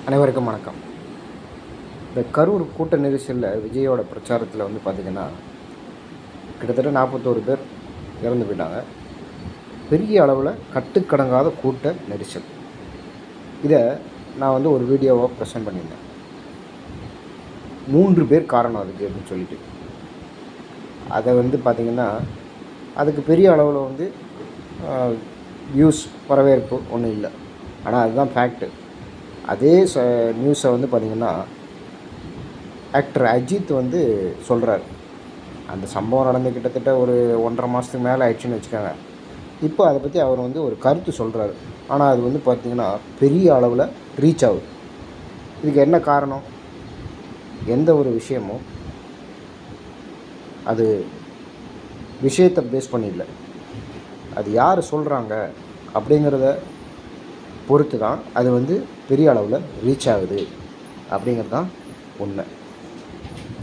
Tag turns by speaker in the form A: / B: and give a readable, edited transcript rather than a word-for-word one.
A: அனைவருக்கும் வணக்கம். இந்த கரூர் கூட்ட நெரிசலில் விஜயோட பிரச்சாரத்தில் வந்து பார்த்திங்கன்னா கிட்டத்தட்ட 41 பேர் இறந்து போயிட்டாங்க. பெரிய அளவில் கட்டுக்கடங்காத கூட்ட நெரிசல். இதை நான் வந்து ஒரு வீடியோவாக ப்ரெசென்ட் பண்ணியிருந்தேன். 3 பேர் காரணம் அதுக்கு அப்படின்னு சொல்லிட்டு. அதை வந்து பார்த்திங்கன்னா அதுக்கு பெரிய அளவில் வந்து வியூஸ் வரவேற்பு ஒன்றும் இல்லை. ஆனால் அதுதான் ஃபேக்ட்டு. அதே நியூஸை வந்து பார்த்திங்கன்னா ஆக்டர் அஜித் வந்து சொல்கிறார். அந்த சம்பவம் நடந்து கிட்டத்தட்ட ஒரு 1.5 மாதத்துக்கு மேலே ஆயிடுச்சுன்னு வச்சுக்கோங்க. இப்போ அதை பற்றி அவர் வந்து ஒரு கருத்து சொல்கிறாரு. ஆனால் அது வந்து பார்த்திங்கன்னா பெரிய அளவில் ரீச் ஆகுது. இதுக்கு என்ன காரணம்? எந்த ஒரு விஷயமும் அது விஷயத்தை பேஸ் பண்ணிடல, அது யார் சொல்கிறாங்க அப்படிங்கிறத பொறுத்து தான் அது வந்து பெரிய அளவில் ரீச் ஆகுது அப்படிங்கிறது தான் உண்மை.